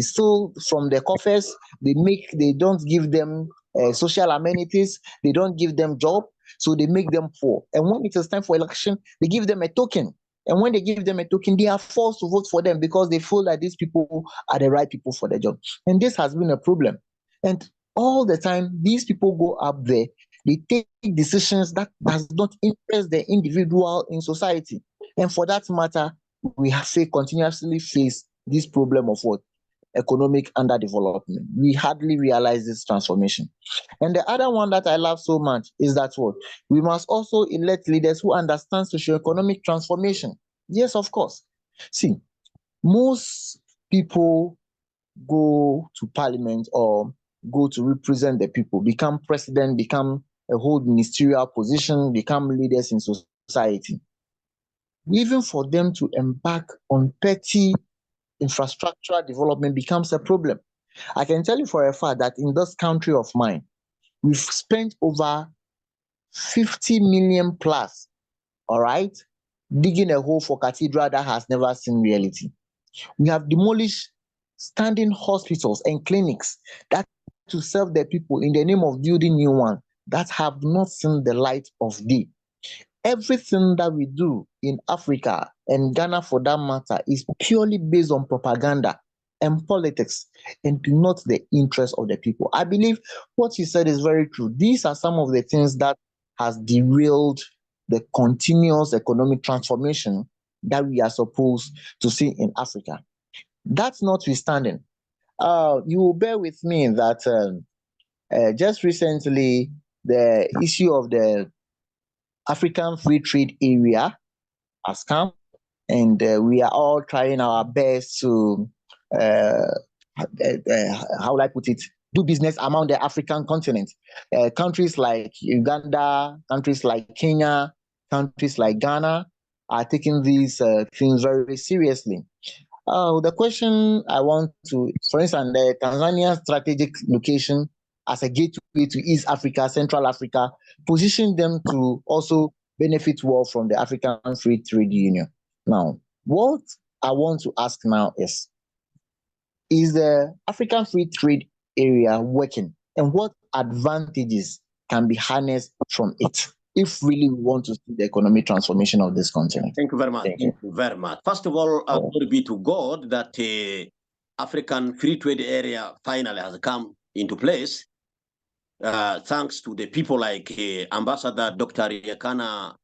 steal from the coffers. They don't give them social amenities. They don't give them job. So they make them poor. And when it is time for election, they give them a token. And when they give them a token, they are forced to vote for them because they feel that these people are the right people for the job. And this has been a problem. And all the time, these people go up there, they take decisions that does not interest the individual in society. And for that matter, we have continuously face this problem of what? Economic underdevelopment. We hardly realize this transformation. And the other one that I love so much is that what? We must also elect leaders who understand socioeconomic transformation. Yes, of course. See, most people go to parliament or go to represent the people, become president, become a whole ministerial position, become leaders in society. Even for them to embark on petty infrastructural development becomes a problem. I can tell you for a fact that in this country of mine, we've spent over 50 million plus, all right, digging a hole for cathedral that has never seen reality. We have demolished standing hospitals and clinics that to serve the people in the name of building new ones that have not seen the light of day. Everything that we do in Africa and Ghana for that matter is purely based on propaganda and politics and not the interest of the people. I believe what you said is very true. These are some of the things that has derailed the continuous economic transformation that we are supposed to see in Africa. That's notwithstanding. You will bear with me that just recently the issue of the African Free Trade Area has come, and we are all trying our best to, how will I put it, do business among the African continent. Countries like Uganda, countries like Kenya, countries like Ghana are taking these things very seriously. The question I want to, for instance, the Tanzania strategic location as a gateway to East Africa, Central Africa, position them to also benefit well from the African Free Trade Union. Now, what I want to ask now is the African Free Trade Area working, and what advantages can be harnessed from it if really we want to see the economic transformation of this continent? Thank you very much. Thank you. Thank you very much. First of all, glory be to God that African Free Trade Area finally has come into place. Thanks to the people like Ambassador Dr. Riekana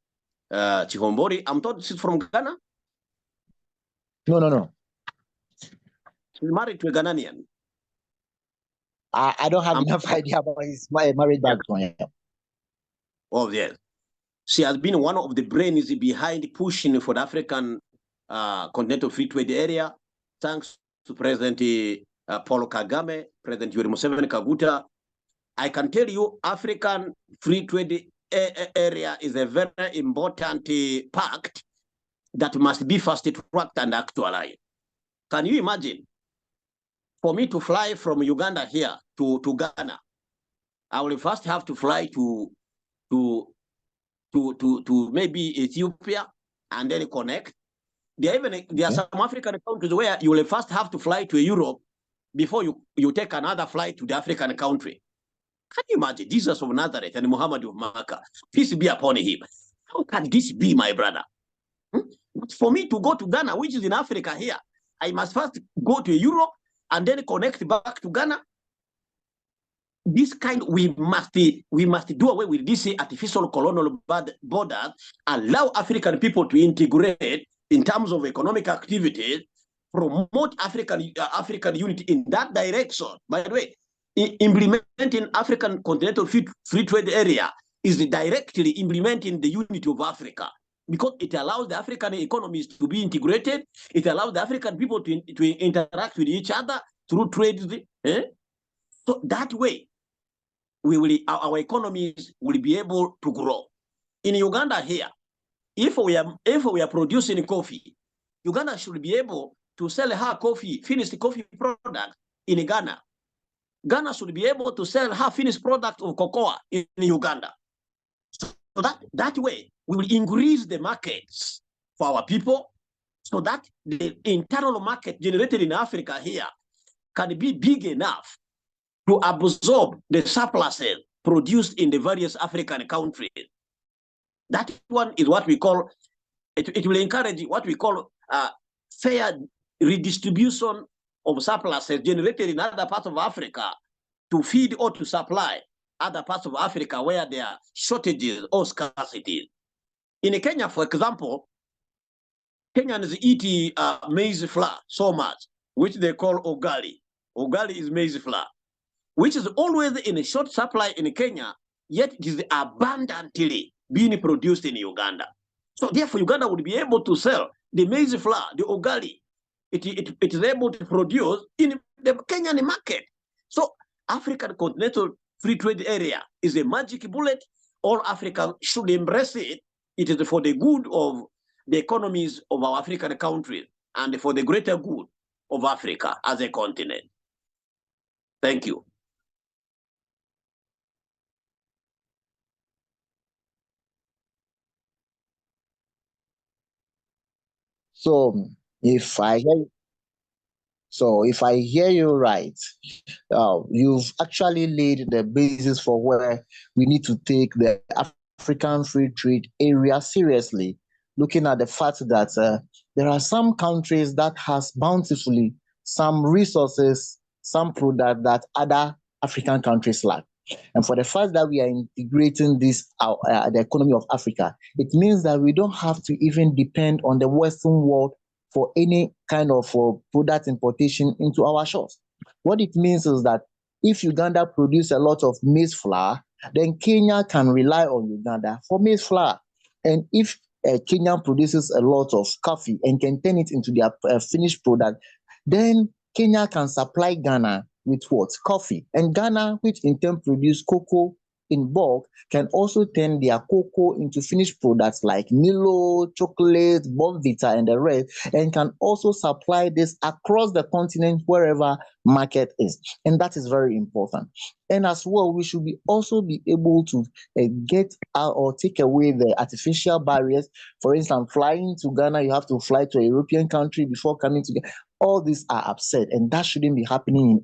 Chihombori. I'm told she's from Ghana. No. She's married to a Ghanaian. I don't have enough idea about his marriage background. Yeah. Oh, yes. She has been one of the brains behind pushing for the African Continental Free Trade Area, thanks to President Paul Kagame, President Yoweri Museveni Kaguta. I can tell you, African Free Trade Area is a very important pact that must be fast-tracked and actualized. Can you imagine? For me to fly from Uganda here to Ghana, I will first have to fly to maybe Ethiopia and then connect. There are some African countries where you will first have to fly to Europe before you take another flight to the African country. Can you imagine? Jesus of Nazareth and Muhammad of Makkah, peace be upon him. How can this be, my brother? For me to go to Ghana, which is in Africa here, I must first go to Europe and then connect back to Ghana. This kind, we must do away with this artificial colonial borders, allow African people to integrate in terms of economic activities, promote African unity in that direction. By the way, implementing African Continental Free Trade Area is directly implementing the unity of Africa, because it allows the African economies to be integrated. It allows the African people to interact with each other through trade. So that way, our economies will be able to grow. In Uganda here, if we are producing coffee, Uganda should be able to sell her finished coffee product in Ghana. Ghana should be able to sell her finished product of cocoa in Uganda. So that way, we will increase the markets for our people, so that the internal market generated in Africa here can be big enough to absorb the surpluses produced in the various African countries. That one is what we call, it will encourage what we call fair redistribution of surpluses generated in other parts of Africa to feed or to supply other parts of Africa where there are shortages or scarcity. In Kenya, for example, Kenyans eat maize flour so much, which they call ugali. Ugali is maize flour, which is always in a short supply in Kenya, yet it is abundantly being produced in Uganda. So therefore, Uganda would be able to sell the maize flour, the ugali. It is able to produce in the Kenyan market. So African Continental Free Trade Area is a magic bullet. All Africans should embrace it. It is for the good of the economies of our African countries and for the greater good of Africa as a continent. Thank you. So if I hear if I hear you right, you've actually laid the basis for where we need to take the African free trade area seriously, looking at the fact that there are some countries that has bountifully some resources, some product that other African countries lack. And for the fact that we are integrating this the economy of Africa, it means that we don't have to even depend on the Western world for any kind of product importation into our shores. What it means is that if Uganda produce a lot of maize flour, then Kenya can rely on Uganda for maize flour. And if Kenya produces a lot of coffee and can turn it into their finished product, then Kenya can supply Ghana with what? Coffee. And Ghana, which in turn produce cocoa in bulk, can also turn their cocoa into finished products like Milo, chocolate, Bonvita, and the rest, and can also supply this across the continent wherever market is. And that is very important. And as well, we should also be able to get out or take away the artificial barriers. For instance, flying to Ghana, you have to fly to a European country before coming to Ghana. All these are absurd, and that shouldn't be happening in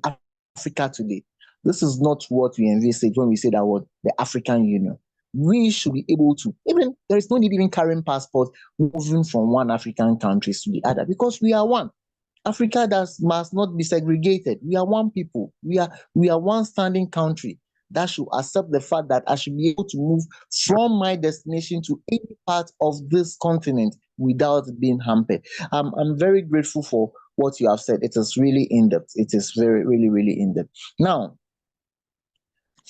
Africa today. This is not what we envisage when we say that word, the African Union. We should be able to, even there is no need even carrying passports moving from one African country to the other, because we are one. Africa must not be segregated. We are one people. We are one standing country that should accept the fact that I should be able to move from my destination to any part of this continent without being hampered. I'm very grateful for what you have said. It is really in depth. It is very, really, really in depth. Now,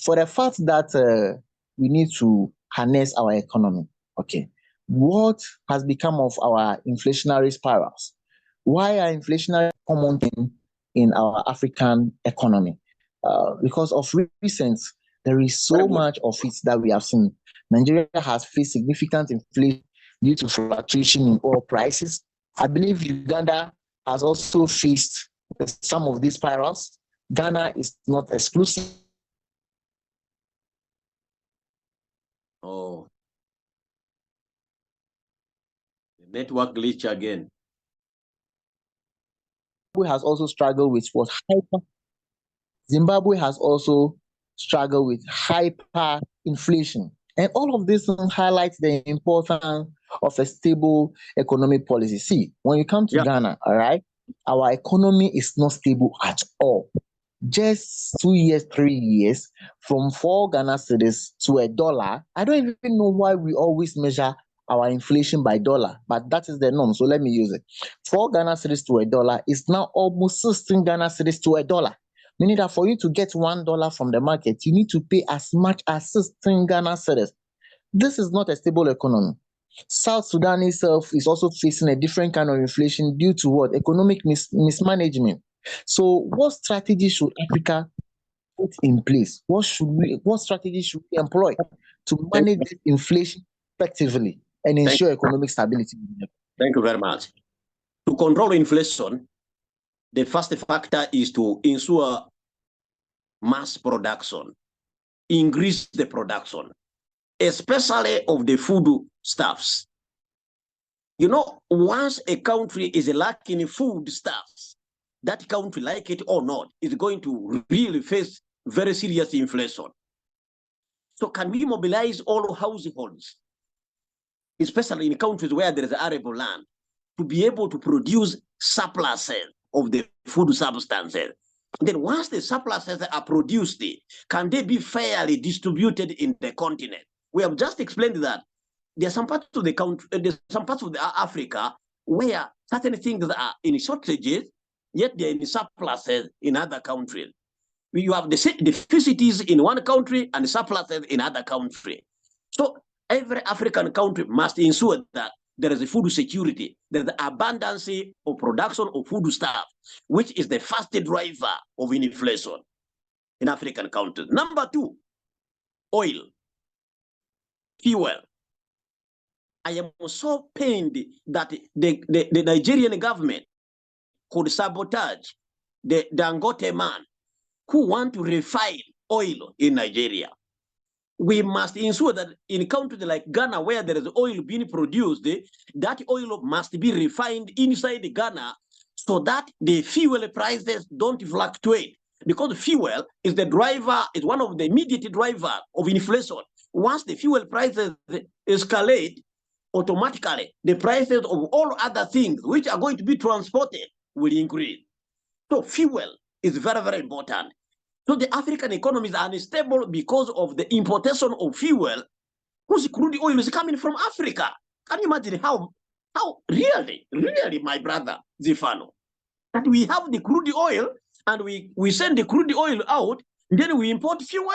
for the fact that we need to harness our economy, okay, what has become of our inflationary spirals? Why are inflationary common thing in our African economy? Because of recent, there is so much of it that we have seen. Nigeria has faced significant inflation due to fluctuation in oil prices. I believe Uganda has also faced some of these spirals. Ghana is not exclusive. Oh, the network glitch again. Zimbabwe has also struggled with what Zimbabwe has also struggled with hyperinflation. And all of this highlights the importance of a stable economic policy. See, when you come to Ghana, all right, our economy is not stable at all. Just 2 years, 3 years, from 4 Ghana cedis to $1. I don't even know why we always measure our inflation by dollar, but that is the norm. So let me use it. 4 Ghana cedis to $1 is now almost 16 Ghana cedis to $1. Meaning that for you to get $1 from the market, you need to pay as much as 16 Ghana cedis. This is not a stable economy. South Sudan itself is also facing a different kind of inflation due to what? Economic mismanagement. So what strategy should Africa put in place? What strategy should we employ to manage this inflation effectively and ensure economic stability? Thank you very much. To control inflation, the first factor is to ensure mass production, increase the production, especially of the food stuffs. You know, once a country is lacking food stuffs, that country, like it or not, is going to really face very serious inflation. So can we mobilize all households, especially in countries where there is arable land, to be able to produce surpluses of the food substances? Then once the surpluses are produced, can they be fairly distributed in the continent? We have just explained that there are some parts of the country, there's some parts of Africa where certain things are in shortages, yet they're in surpluses in other countries. You have the deficits in one country and surpluses in other country. So every African country must ensure that there is a food security, there's the abundance of production of food stuff, which is the first driver of inflation in African countries. Number 2, oil, fuel. I am so pained that the Nigerian government could sabotage the Dangote man who want to refine oil in Nigeria, we must ensure that in countries like Ghana, where there is oil being produced, that oil must be refined inside Ghana so that the fuel prices don't fluctuate. Because fuel is the driver, is one of the immediate driver of inflation. Once the fuel prices escalate, automatically the prices of all other things which are going to be transported will increase. So fuel is very, very important. So the African economy is unstable because of the importation of fuel, whose crude oil is coming from Africa. Can you imagine how really, my brother Zifano, that we have the crude oil and we send the crude oil out, and then we import fuel?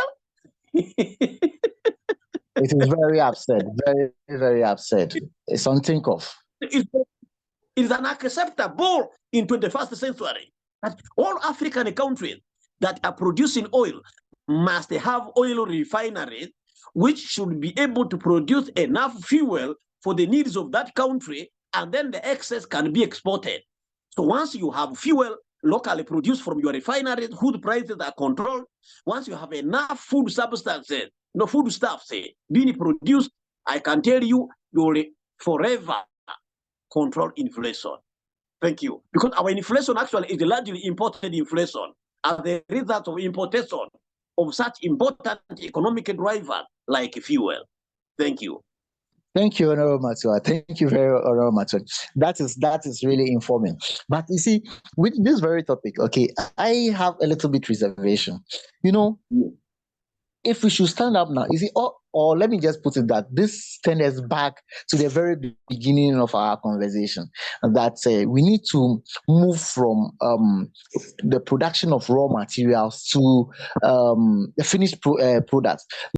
It is very absurd, very, very absurd. It's unthinkable of. It's unacceptable in 21st century that all African countries that are producing oil must have oil refineries which should be able to produce enough fuel for the needs of that country, and then the excess can be exported. So once you have fuel locally produced from your refineries, whose prices are controlled, once you have enough food substances, foodstuffs being produced, I can tell you, you will forever control inflation. Thank you. Because our inflation actually is largely imported inflation as a result of importation of such important economic driver like fuel. Thank you. Thank you, Honorable Matua. Thank you very Honorable Matua. That is really informing. But you see, with this very topic, okay, I have a little bit reservation. If we should stand up now, you see, or let me just put it that this sends us back to the very beginning of our conversation, that we need to move from the production of raw materials to the finished products.